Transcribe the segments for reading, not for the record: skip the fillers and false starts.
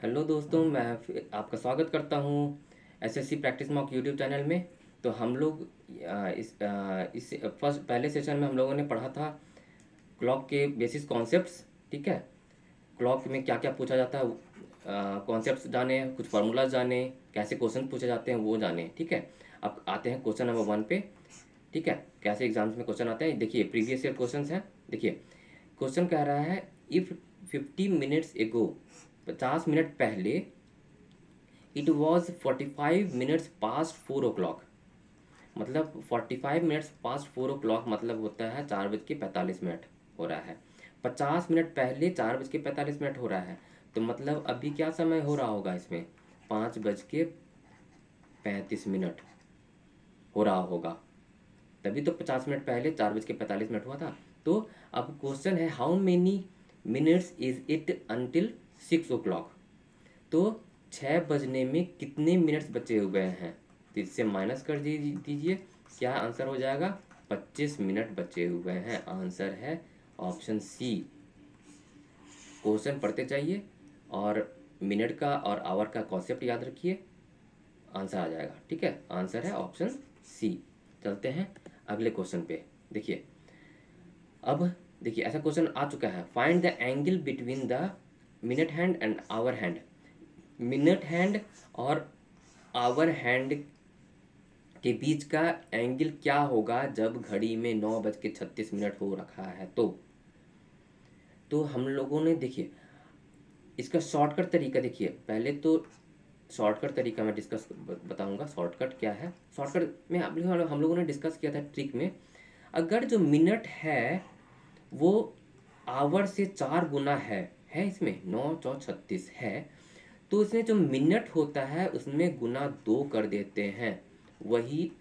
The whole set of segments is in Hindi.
हेलो दोस्तों, मैं आपका स्वागत करता हूँ SSC practice mock YouTube channel में। तो हम लोग इस फर्स्ट पहले सेशन में हम लोगों ने पढ़ा था क्लॉक के बेसिस कॉन्सेप्ट्स। ठीक है, क्लॉक में क्या क्या पूछा जाता है, कॉन्सेप्ट्स जाने, कुछ फार्मूलाज जाने, कैसे क्वेश्चन पूछे जाते हैं वो जाने। ठीक है, अब आते हैं क्वेश्चन नंबर 1 पे। ठीक है, कैसे एग्जाम्स में क्वेश्चन आते हैं, देखिए प्रीवियस ईयर क्वेश्चंस हैं। देखिए क्वेश्चन कह रहा है, इफ़ 50 मिनट्स एगो, 50 मिनट पहले, it was 45 minutes past 4 o'clock। मतलब 45 मिनट्स पास्ट 4 o'clock मतलब होता है 4:45 हो रहा है। 50 मिनट पहले 4:45 हो रहा है, तो मतलब अभी क्या समय हो रहा होगा इसमें, 5:35 हो रहा होगा। तभी तो 50 मिनट पहले 4:45 हुआ था। तो अब क्वेश्चन है, how many minutes is it until 6 o'clock। तो 6 बजने में कितने मिनट्स बचे हुए हैं, तो इससे माइनस कर दीजिए। क्या आंसर हो जाएगा, 25 मिनट बचे हुए हैं। आंसर है ऑप्शन सी। क्वेश्चन पढ़ते जाइए और मिनट का और आवर का कॉन्सेप्ट याद रखिए, आंसर आ जाएगा। ठीक है, आंसर है ऑप्शन सी। चलते हैं अगले क्वेश्चन पे। देखिए अब देखिए ऐसा क्वेश्चन आ चुका है, find the angle between the minute hand and hour hand. Minute hand और आवर हैंड के बीच का एंगल क्या होगा जब घड़ी में 9:36 हो रखा है। तो हम लोगों ने देखिए इसका शॉर्टकट तरीका, देखिए पहले तो शॉर्टकट तरीका मैं डिस्कस बताऊंगा। शॉर्टकट क्या है, शॉर्टकट में हम लोगों ने डिस्कस किया था ट्रिक में। अगर जो मिनट है वो आवर से 4 गुना है इसमें 9×4=36 है, तो इसमें जो मिनट होता है उसमें गुना 2 कर देते हैं, वही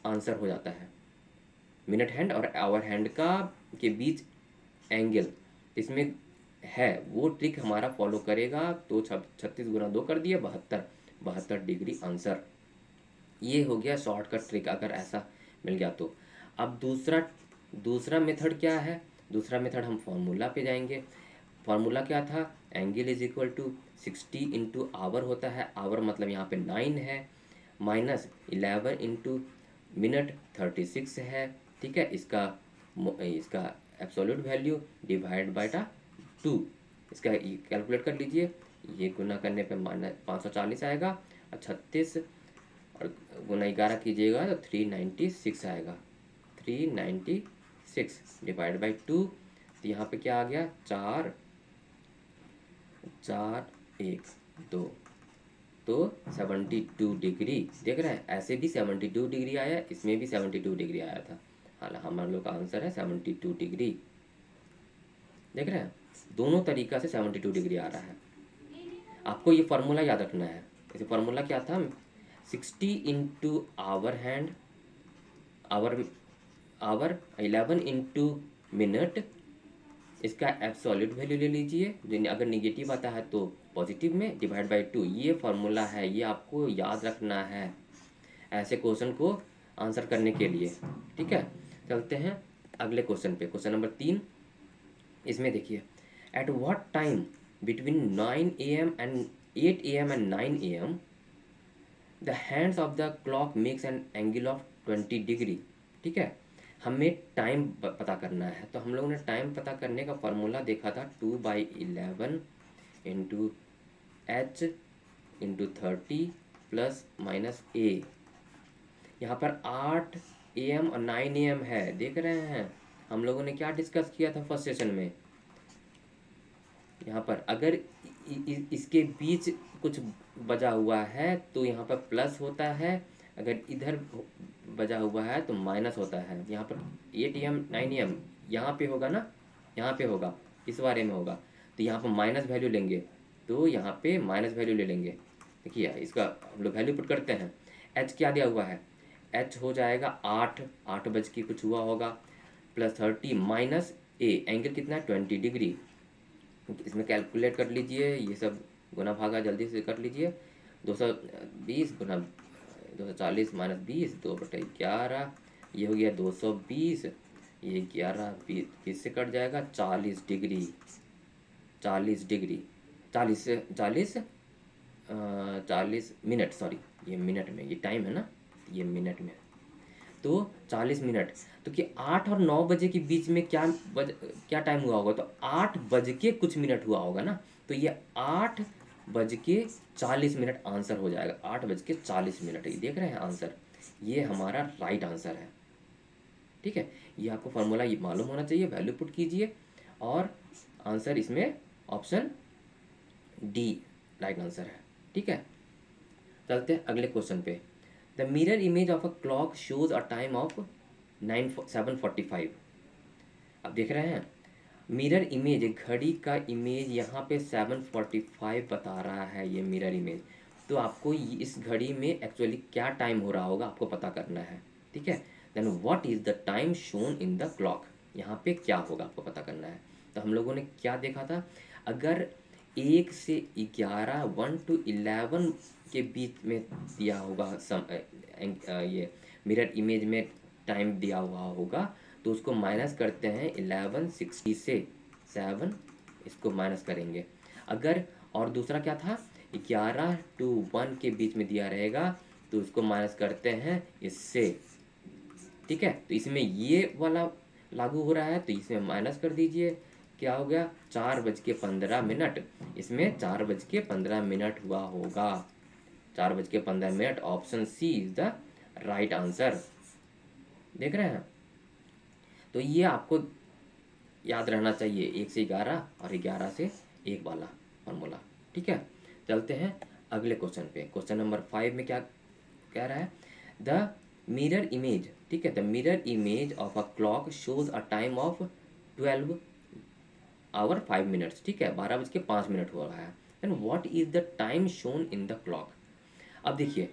आंसर हो जाता है। मिनट हैंड और आवर हैंड का के बीच एंगल इसमें है, वो ट्रिक हमारा फॉलो करेगा। तो 36 × 2 कर दिए, 72, 72 डिग्री आंसर। ये हो गया शॉर्टकट ट्रिक, अगर ऐसा मिल गया तो। अब दूसरा दूसरा मेथड क्या है, दूसरा मेथड हम फॉर्मूला पे जाएंगे। फार्मूला क्या था, angle is equal to 60 × hour होता है। आवर मतलब यहाँ पे 9 है, माइनस 11 × मिनट 36 है। ठीक है, इसका एब्सोल्यूट वैल्यू डिवाइड बाय 2। इसका कैलकुलेट कर लीजिए, ये गुना करने पे माइनस 540 आएगा, और 36 और गुना 11 कीजिएगा तो 396 आएगा। 396 डिवाइड बाई 2, तो यहाँ पे क्या आ गया, 4 4 1 2, तो 72 डिग्री। देख रहे हैं, ऐसे भी 72 डिग्री आया, इसमें भी 72 डिग्री आया था। हालांकि हमारे लोग का आंसर है 72 डिग्री। देख रहे हैं, दोनों तरीका से 72 डिग्री आ रहा है। आपको ये फार्मूला याद रखना है। जैसे फार्मूला क्या था, 60 × hour hand, hour hour 11 × minute, इसका एब्सोल्यूट वैल्यू ले लीजिए, अगर निगेटिव आता है तो पॉजिटिव में, डिवाइड बाई 2। ये फार्मूला है, ये आपको याद रखना है ऐसे क्वेश्चन को आंसर करने के लिए। ठीक है, चलते हैं अगले क्वेश्चन पे, क्वेश्चन नंबर 3। इसमें देखिए, at what time between 9 AM and 8 AM and 9 AM the hands of the clock makes an angle of 20 degree. ठीक है, हमें टाइम पता करना है। तो हम लोगों ने टाइम पता करने का फॉर्मूला देखा था, 2/11 into H into 30 plus minus A. यहाँ पर 8 AM और 9 AM है, देख रहे हैं हम लोगों ने क्या डिस्कस किया था फर्स्ट सेशन में। यहाँ पर अगर इसके बीच कुछ बजा हुआ है तो यहाँ पर प्लस होता है, अगर इधर बजा हुआ है तो माइनस होता है। यहाँ पर 8 AM 9 AM यहाँ पे होगा ना, यहाँ पे होगा, इस बारे में होगा, तो यहाँ पर माइनस वैल्यू लेंगे, तो यहाँ पे माइनस वैल्यू ले लेंगे। देखिए इसका हम लोग वैल्यू पुट करते हैं। एच क्या दिया हुआ है, एच हो जाएगा 8 बज के कुछ हुआ होगा, प्लस 30 माइनस ए, एंगल कितना है 20 डिग्री। इसमें कैलकुलेट कर लीजिए, ये सब गुना भागा जल्दी से कर लीजिए। 220 गुना 240 माइनस 20, 2/11, ये हो गया 220, ये 11 20 से कट जाएगा, 40 डिग्री। 40 डिग्री 40 40 40 मिनट, सॉरी ये मिनट में, ये टाइम है ना, ये मिनट में, तो 40 मिनट। तो कि 8 और 9 बजे के बीच में क्या टाइम हुआ होगा, तो 8 बज के कुछ मिनट हुआ होगा ना, तो ये 8 बज के 40 मिनट आंसर हो जाएगा। 8 बज के 40 मिनट, ये देख रहे हैं आंसर, ये हमारा राइट आंसर है। ठीक है, ये आपको फार्मूला ये मालूम होना चाहिए, वैल्यू पुट कीजिए और आंसर इसमें ऑप्शन डी राइट आंसर है। ठीक है, चलते हैं अगले क्वेश्चन पे। The mirror image of a clock shows a time of 7:45। अब देख रहे हैं मिरर इमेज, घड़ी का इमेज यहाँ पे 7:45 बता रहा है, ये मिरर इमेज। तो आपको इस घड़ी में एक्चुअली क्या टाइम हो रहा होगा आपको पता करना है। ठीक है, then what is the time shown in the clock, यहाँ पे क्या होगा आपको पता करना है। तो हम लोगों ने क्या देखा था, अगर 1 से 11, 1 to 11 के बीच में दिया होगा ये मिरर इमेज में टाइम दिया हुआ होगा, तो उसको माइनस करते हैं 11:60 से 7, इसको माइनस करेंगे। अगर और दूसरा क्या था, 11 to 1 के बीच में दिया रहेगा, तो उसको माइनस करते हैं इससे। ठीक है, तो इसमें ये वाला लागू हो रहा है, तो इसमें माइनस कर दीजिए, क्या हो गया 4:15। इसमें 4:15 हुआ होगा, 4:15। Option C is the right answer. देख रहे हैं, तो ये आपको याद रहना चाहिए, 1 से 11 और 11 से 1 वाला फॉर्मूला। ठीक है, चलते हैं अगले क्वेश्चन पे। क्वेश्चन नंबर 5 में क्या कह रहा है, द मिरर इमेज, ठीक है, the mirror image of a clock shows a time of 12 hour 5 minutes। ठीक है, 12:05 हो रहा है। And what is the time shown in the clock. अब देखिए,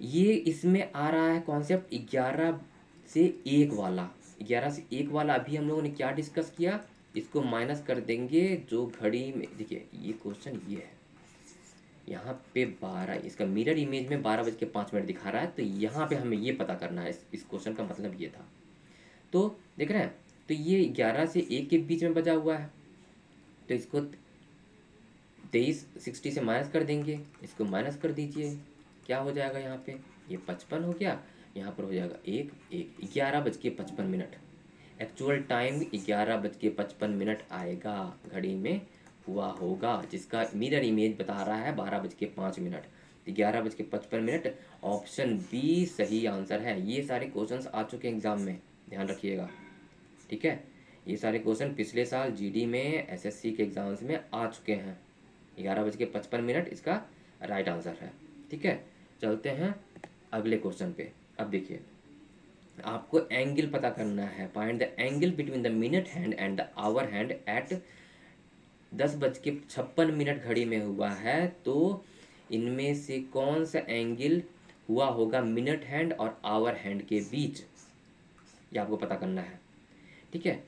ये इसमें आ रहा है कॉन्सेप्ट 11 से 1 वाला। 11 से 1 वाला अभी हम लोगों ने क्या डिस्कस किया, इसको माइनस कर देंगे जो घड़ी में, देखिए ये क्वेश्चन ये है, यहाँ पे 12, इसका मिरर इमेज में 12:05 दिखा रहा है, तो यहाँ पे हमें ये पता करना है, इस क्वेश्चन का मतलब ये था। तो देख रहे हैं, तो ये 11 से 1 के बीच में बजा हुआ है, तो इसको 23:60 से माइनस कर देंगे, इसको माइनस कर दीजिए, क्या हो जाएगा यहाँ पे, ये 55 हो गया, यहाँ पर हो जाएगा 11:55। एक्चुअल टाइम 11:55 आएगा, घड़ी में हुआ होगा, जिसका मिरर इमेज बता रहा है 12:05। 11:55, ऑप्शन बी सही आंसर है। ये सारे क्वेश्चंस आ चुके हैं एग्जाम में, ध्यान रखिएगा। ठीक है, ये सारे क्वेश्चन पिछले साल जीडी में, एसएससी के एग्जाम्स में आ चुके हैं। 11:55 इसका राइट आंसर है। ठीक है, चलते हैं अगले क्वेश्चन पे। अब देखिए, आपको एंगल पता करना है, find the angle between the minute hand and the hour hand at 10:56 घड़ी में हुआ है, तो इनमें से कौन सा एंगल हुआ होगा मिनट हैंड और आवर हैंड के बीच, ये आपको पता करना है। ठीक है,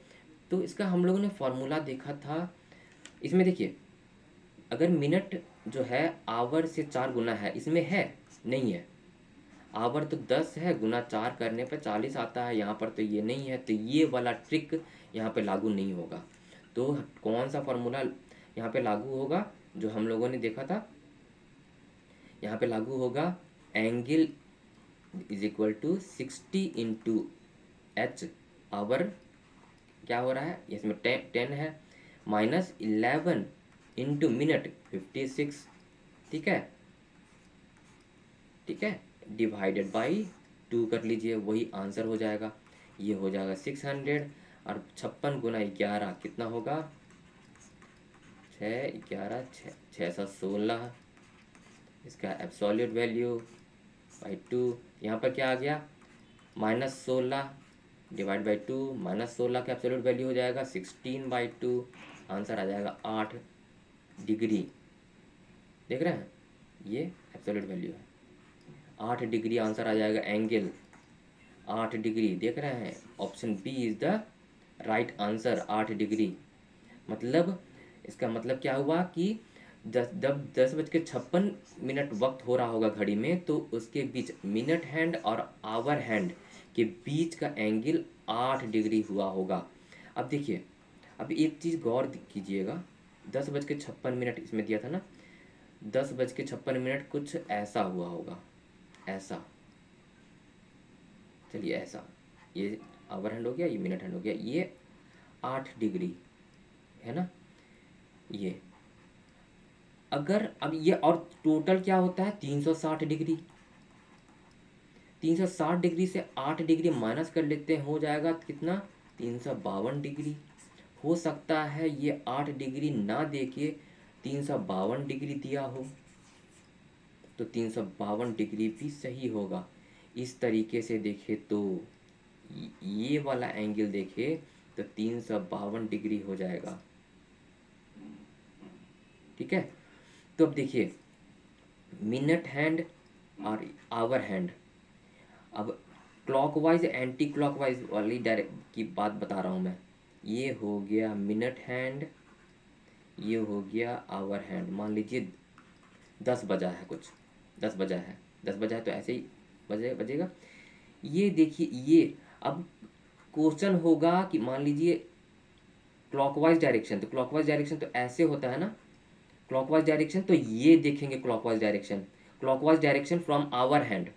तो इसका हम लोगों ने फॉर्मूला देखा था। इसमें देखिए, अगर मिनट जो है आवर से 4 गुना है, इसमें है नहीं है, आवर तो 10 है, गुना 4 करने पर 40 आता है, यहाँ पर तो ये नहीं है, तो ये वाला ट्रिक यहाँ पे लागू नहीं होगा। तो कौन सा फॉर्मूला यहाँ पे लागू होगा, जो हम लोगों ने देखा था, यहाँ पे लागू होगा angle is equal to 60 into H hour, क्या हो रहा है, इसमें 10 है, माइनस 11 इंटू मिनट 56। ठीक है, ठीक है, डिवाइडेड बाई 2 कर लीजिए, वही आंसर हो जाएगा। ये हो जाएगा 600, और 56 गुना 11 कितना होगा, 6 11 616, इसका एब्सोल्यूट वैल्यू बाई 2। यहाँ पर क्या आ गया, -16 डिवाइड बाई 2, -16 का एब्सोल्यूट वैल्यू हो जाएगा 16/2, आंसर आ जाएगा 8 डिग्री। देख रहे हैं, ये एब्सोल्यूट वैल्यू है, 8 डिग्री आंसर आ जाएगा, एंगल 8 डिग्री। देख रहे हैं, option B is the right answer, 8 degree. मतलब इसका मतलब क्या हुआ कि 10:56 वक्त हो रहा होगा घड़ी में, तो उसके बीच मिनट हैंड और आवर हैंड के बीच का एंगल 8 डिग्री हुआ होगा। अब देखिए, अब एक चीज़ गौर कीजिएगा, 10:56 इसमें दिया था ना, 10:56 कुछ ऐसा हुआ होगा, ऐसा, चलिए ऐसा, ये आवर हैंड हो गया, ये मिनट हैंड हो गया, ये 8 डिग्री है ना ये। अगर अब ये और टोटल क्या होता है 360 डिग्री, 360 डिग्री से 8 डिग्री माइनस कर लेते हैं, हो जाएगा कितना 352 डिग्री। हो सकता है ये 8 डिग्री ना दे के 352 डिग्री दिया हो, तो 352 डिग्री भी सही होगा। इस तरीके से देखे तो ये वाला एंगल देखे तो 352 डिग्री हो जाएगा। ठीक है, तो अब देखिए मिनट हैंड और आवर हैंड, अब क्लॉकवाइज एंटी क्लॉकवाइज वाली डायरेक्ट की बात बता रहा हूँ मैं। ये हो गया मिनट हैंड, ये हो गया आवर हैंड। मान लीजिए 10 बजा है, कुछ 10 बजा है, 10 बजा है तो ऐसे ही बजेगा। ये देखिए, ये अब क्वेश्चन होगा कि मान लीजिए क्लॉकवाइज डायरेक्शन, तो क्लॉकवाइज डायरेक्शन तो ऐसे होता है ना, क्लॉकवाइज डायरेक्शन तो ये देखेंगे clockwise direction, clockwise direction from hour hand.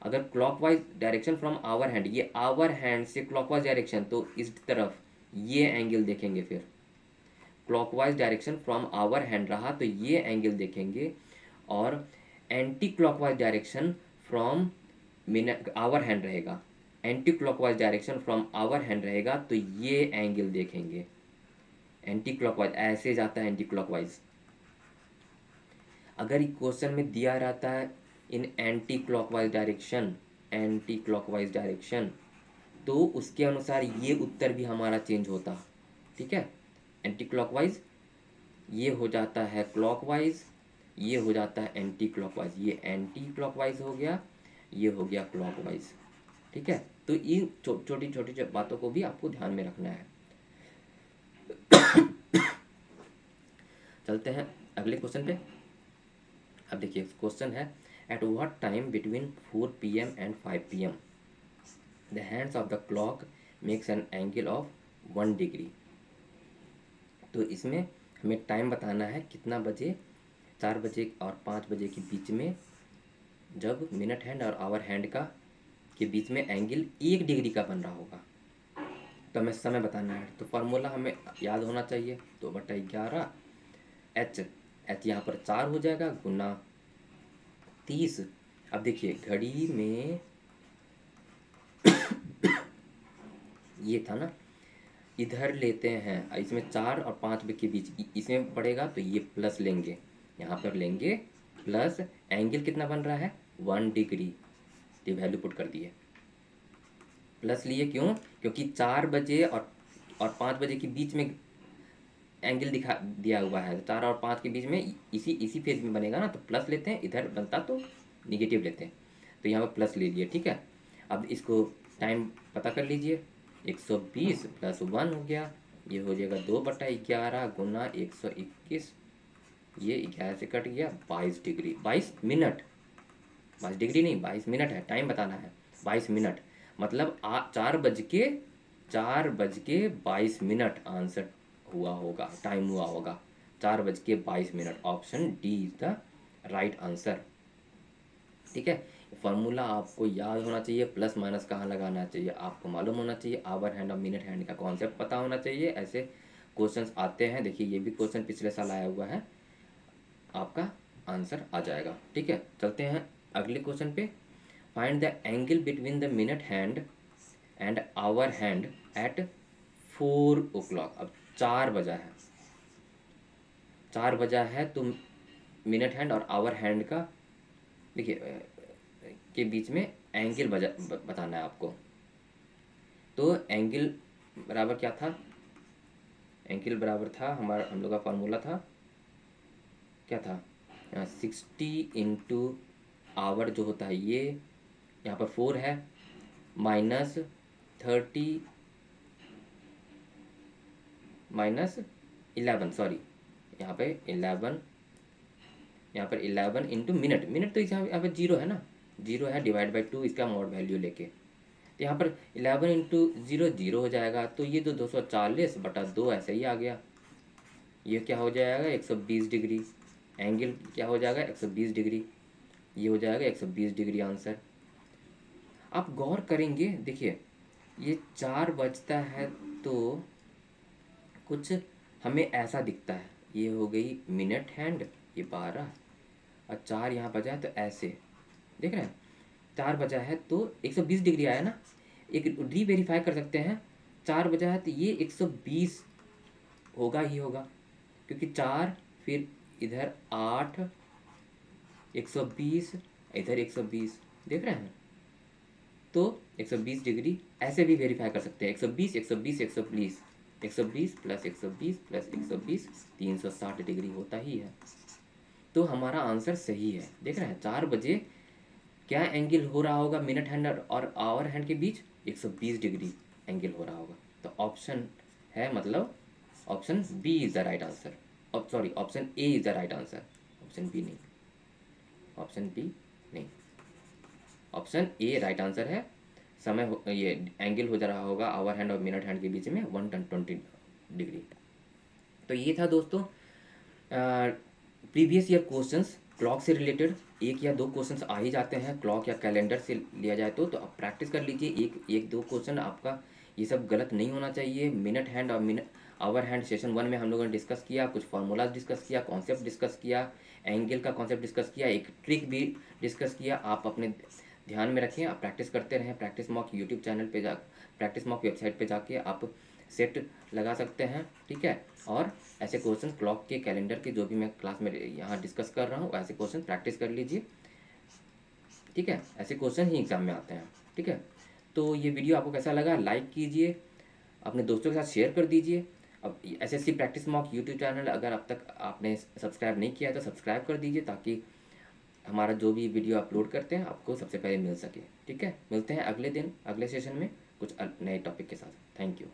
अगर clockwise direction from hour hand, ये आवर हैंड से क्लॉकवाइज डायरेक्शन, तो इस तरफ ये एंगल देखेंगे। फिर clockwise direction from hour hand रहा तो ये एंगल देखेंगे, और anti clockwise direction from minute hour hand रहेगा, anti clockwise direction from hour hand रहेगा तो ये एंगल देखेंगे। एंटी क्लॉकवाइज ऐसे जाता है, एंटी क्लॉकवाइज। अगर क्वेश्चन में दिया रहता है in anti clockwise direction, anti clockwise direction, तो उसके अनुसार ये उत्तर भी हमारा चेंज होता। ठीक है, एंटी क्लॉकवाइज ये हो जाता है क्लॉकवाइज, ये हो जाता है एंटी क्लॉकवाइज, ये एंटी क्लॉकवाइज हो गया, ये हो गया क्लॉकवाइज। ठीक है, तो इन छोटी छोटी बातों को भी आपको ध्यान में रखना है। चलते हैं अगले क्वेश्चन पे। अब देखिए क्वेश्चन है, at what time between 4 PM and 5 PM the hands of the clock makes an angle of 1 degree. तो इसमें हमें टाइम बताना है कितना बजे, 4 बजे और 5 बजे के बीच में, जब मिनट हैंड और आवर हैंड का के बीच में एंगल 1 डिग्री का बन रहा होगा। तो हमें समय बताना है, तो फार्मूला हमें याद होना चाहिए, 2/11 एच यहाँ पर 4 हो जाएगा, गुना 30। अब देखिए घड़ी में ये था ना, इधर लेते हैं, इसमें 4 और 5 के बीच इसमें पड़ेगा तो ये प्लस लेंगे, यहाँ पर लेंगे प्लस, एंगल कितना बन रहा है 1 डिग्री, ये वैल्यू पुट कर दिए, प्लस लिए क्यों, क्योंकि 4 बजे और 5 बजे के बीच में एंगल दिखा दिया हुआ है, तो 4 और 5 के बीच में इसी फेज में बनेगा ना, तो प्लस लेते हैं, इधर बनता तो निगेटिव लेते हैं, तो यहाँ पर प्लस ले लिए। ठीक है, अब इसको टाइम पता कर लीजिए, 120 + 1 हो गया, ये हो जाएगा 2/11 गुना 121, ये 11 से कट गया, 22 डिग्री, 22 मिनट, 22 डिग्री नहीं 22 मिनट है, टाइम बताना है 22 मिनट, मतलब 4:22 आंसर हुआ होगा, टाइम हुआ होगा 4:22। Option D is the right answer. ठीक है, फार्मूला आपको याद होना चाहिए, प्लस माइनस कहाँ लगाना चाहिए आपको मालूम होना चाहिए, आवर हैंड और मिनट हैंड का कॉन्सेप्ट पता होना चाहिए। ऐसे क्वेश्चंस आते हैं, देखिए ये भी क्वेश्चन पिछले साल आया हुआ है, आपका आंसर आ जाएगा। ठीक है, चलते हैं अगले क्वेश्चन पे। Find the angle between the minute hand and hour hand at 4 o'clock। अब 4 बजा है, 4 बजा है तो मिनट हैंड और आवर हैंड का देखिए के बीच में एंगल बताना है आपको। तो एंगल बराबर क्या था, एंगल बराबर था हम लोग का फार्मूला था क्या था, 60 इंटू आवर जो होता है ये, यहाँ पर 4 है, माइनस 30 माइनस 11, सॉरी यहाँ पे 11, यहाँ पर 11 इंटू मिनट, मिनट तो यहाँ पर 0 है ना, 0 है, डिवाइड बाई 2 इसका मॉड वैल्यू लेके, तो यहाँ पर 11 इंटू 0 0 हो जाएगा, तो ये तो 240/2 ऐसे ही आ गया, ये क्या हो जाएगा 120 डिग्री, एंगल क्या हो जाएगा 120 डिग्री, ये हो जाएगा 120 डिग्री आंसर। आप गौर करेंगे, देखिए ये 4 बजता है तो कुछ हमें ऐसा दिखता है, ये हो गई मिनट हैंड, ये 12, और 4 यहाँ बजा है तो ऐसे, देख रहे हैं 4 बजा है तो 120 डिग्री आया ना। एक री वेरीफाई कर सकते हैं, 4 बजा है तो ये 120 होगा ही होगा, क्योंकि 4 फिर इधर 8, 120, इधर 120, देख रहे हैं। तो 120 डिग्री ऐसे भी वेरीफाई कर सकते हैं, 120 120 120, 120 प्लस 120 प्लस 120 360 डिग्री होता ही है। तो हमारा आंसर सही है, देख रहे हैं 4 बजे क्या एंगल हो रहा होगा मिनट हैंड और आवर हैंड के बीच, 120 डिग्री एंगल हो रहा होगा। तो ऑप्शन है, मतलब option B is the right answer, sorry option A is the right answer, option B नहीं, ऑप्शन बी नहीं, ऑप्शन ए राइट आंसर है। ये एंगल हो जा रहा होगा आवर हैंड और मिनट हैंड के बीच में 120 डिग्री। तो ये था दोस्तों प्रीवियस ईयर क्वेश्चंस क्लॉक से रिलेटेड। एक या दो क्वेश्चंस आ ही जाते हैं क्लॉक या कैलेंडर से लिया जाए तो आप प्रैक्टिस कर लीजिए, एक दो क्वेश्चन आपका ये सब गलत नहीं होना चाहिए। मिनट हैंड और मिनट आवर हैंड सेशन 1 में हम लोगों ने डिस्कस किया, कुछ फार्मूलाज डिस्कस किया, कॉन्सेप्ट डिस्कस किया, एंगल का कॉन्सेप्ट डिस्कस किया, एक ट्रिक भी डिस्कस किया। आप अपने ध्यान में रखें, आप प्रैक्टिस करते रहें। प्रैक्टिस मॉक यूट्यूब चैनल पे प्रैक्टिस मॉक वेबसाइट पे जाके आप सेट लगा सकते हैं, ठीक है। और ऐसे क्वेश्चन क्लॉक के कैलेंडर के जो भी मैं क्लास में यहाँ डिस्कस कर रहा हूँ ऐसे क्वेश्चन प्रैक्टिस कर लीजिए, ठीक है। ऐसे क्वेश्चन ही एग्जाम में आते हैं, ठीक है। तो ये वीडियो आपको कैसा लगा, लाइक कीजिए, अपने दोस्तों के साथ शेयर कर दीजिए। अब SSC practice mock YouTube channel अगर अब तक आपने सब्सक्राइब नहीं किया है तो सब्सक्राइब कर दीजिए, ताकि हमारा जो भी वीडियो अपलोड करते हैं आपको सबसे पहले मिल सके, ठीक है। मिलते हैं अगले दिन अगले सेशन में कुछ नए टॉपिक के साथ। Thank you.